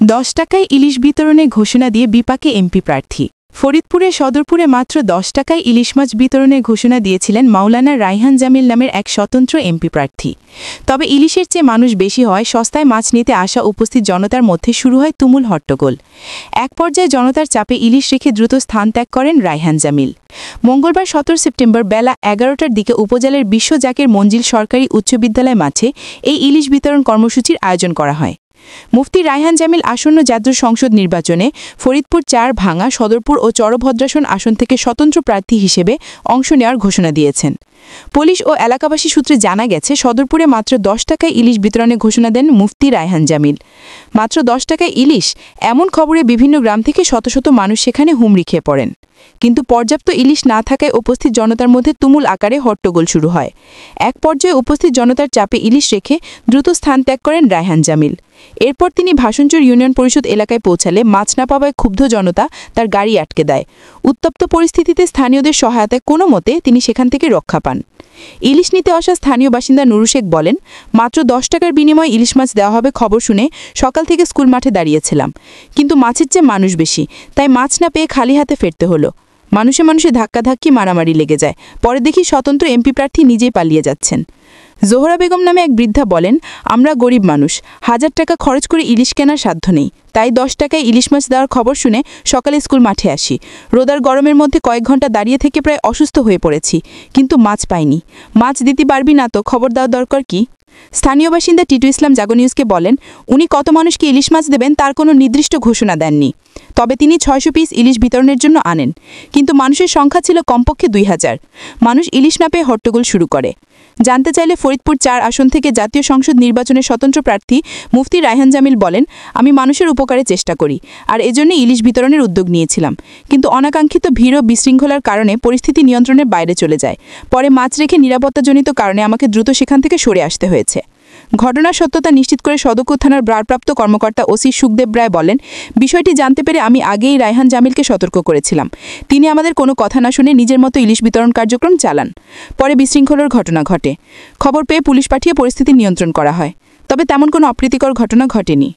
10 টাকায় ইলিশ বিতরণে ঘোষণা দিয়ে বিপাকে এমপি প্রার্থী। ফরিদপুরে সদরপুরে মাত্র 10 টাকায় ইলিশ মাছ বিতরণের ঘোষণা দিয়েছিলেন মাওলানা রায়হান জামিল নামের এক স্বতন্ত্র এমপি প্রার্থী। তবে ইলিশের চেয়ে মানুষ বেশি হয় সস্তায় মাছ নিতে আসা উপস্থিত জনতার মধ্যে শুরু হয় তুমুল হট্টগোল। এক পর্যায়ে জনতার চাপে ইলিশ রেখে দ্রুত স্থান ত্যাগ করেন রায়হান জামিল। মঙ্গলবার 17 সেপ্টেম্বর বেলা 11টার দিকে উপজেলার বিশ্ব জাকের মঞ্জিল সরকারি উচ্চ বিদ্যালয় মাঠে এই ইলিশ বিতরণ কর্মসূচির আয়োজন করা হয়। মুফতি রায়হান জামিল আসন্ন জাতীয় সংসদ নির্বাচনে ফরিদপুর 4 ভাঙা, সদরপুর ও চরভদ্রাসন আসন থেকে স্বতন্ত্র প্রার্থী হিসেবে অংশ নেওয়ার ঘোষণা দিয়েছেন। পুলিশ ও এলাকাবাসী সূত্রে জানা গেছে, সদরপুরে মাত্র 10 টাকায় ইলিশ বিতরণে ঘোষণা দেন মুফতি রায়হান জামিল। মাত্র 10 টাকায় ইলিশ, এমন খবরে বিভিন্ন গ্রাম থেকে শত শত মানুষ সেখানে হুমড়ি খেয়ে পড়েন। কিন্তু পর্যাপ্ত ইলিশ না থাকায় উপস্থিত জনতার মধ্যে তুমুল আকারে হট্টগোল শুরু হয়। এক পর্যায়ে উপস্থিত জনতার চাপে ইলিশ রেখে দ্রুত স্থান ত্যাগ করেন রায়হান জামিল। এরপর তিনি ভাষণচর ইউনিয়ন পরিষদ এলাকায় পৌঁছালে মাছ না পাওয়ায় ক্ষুব্ধ জনতা তার গাড়ি আটকে দেয়। উত্তপ্ত পরিস্থিতিতে স্থানীয়দের সহায়তায় কোনো মতে তিনি সেখান থেকে রক্ষা পান। ইলিশ নিতে আসা স্থানীয় বাসিন্দা নুরু শেখ বলেন, মাত্র 10 টাকার বিনিময়ে ইলিশ মাছ দেওয়া হবে খবর শুনে সকাল থেকে স্কুল মাঠে দাঁড়িয়েছিলাম, কিন্তু মাছের চেয়ে মানুষ বেশি, তাই মাছ না পেয়ে খালি হাতে ফিরতে হলো। মানুষে মানুষে ধাক্কাধাক্কি, মারামারি লেগে যায়। পরে দেখি স্বতন্ত্র এমপি প্রার্থী নিজেই পালিয়ে যাচ্ছেন। জোহরা বেগম নামে এক বৃদ্ধা বলেন, আমরা গরিব মানুষ, 1000 টাকা খরচ করে ইলিশ কেনার সাধ্য নেই, তাই 10 টাকায় ইলিশ মাছ দেওয়ার খবর শুনে সকালে স্কুল মাঠে আসি। রোদার গরমের মধ্যে কয়েক ঘন্টা দাঁড়িয়ে থেকে প্রায় অসুস্থ হয়ে পড়েছি, কিন্তু মাছ পাইনি। মাছ দিতে পারবি না তো খবর দেওয়া দরকার কি? স্থানীয় বাসিন্দা টিটু ইসলাম জাগো নিউজকে বলেন, উনি কত মানুষকে ইলিশ মাছ দেবেন তার কোনো নির্দিষ্ট ঘোষণা দেননি। তবে তিনি 600 পিস ইলিশ বিতরণের জন্য আনেন, কিন্তু মানুষের সংখ্যা ছিল কমপক্ষে 2000। মানুষ ইলিশ না পেয়ে হট্টগোল শুরু করে। জানতে চাইলে ফরিদপুর 4 আসন থেকে জাতীয় সংসদ নির্বাচনের স্বতন্ত্র প্রার্থী মুফতি রায়হান জামিল বলেন, আমি মানুষের উপকারে চেষ্টা করি, আর এজন্য ইলিশ বিতরণের উদ্যোগ নিয়েছিলাম। কিন্তু অনাকাঙ্ক্ষিত ভিড় ও বিশৃঙ্খলার কারণে পরিস্থিতি নিয়ন্ত্রণের বাইরে চলে যায়। পরে মাছ রেখে নিরাপত্তাজনিত কারণে আমাকে দ্রুত সেখান থেকে সরে আসতে হয়েছে। ঘটনার সত্যতা নিশ্চিত করে সদরপুর থানার ভারপ্রাপ্ত কর্মকর্তা ওসি সুখদেব রায় বলেন, বিষয়টি জানতে পেরে আমি আগেই রায়হান জামিলকে সতর্ক করেছিলাম। তিনি আমাদের কোনো কথা না শুনে নিজের মতো ইলিশ বিতরণ কার্যক্রম চালান। পরে বিশৃঙ্খলার ঘটনা ঘটে। খবর পেয়ে পুলিশ পাঠিয়ে পরিস্থিতি নিয়ন্ত্রণ করা হয়। তবে তেমন কোনো অপ্রীতিকর ঘটনা ঘটেনি।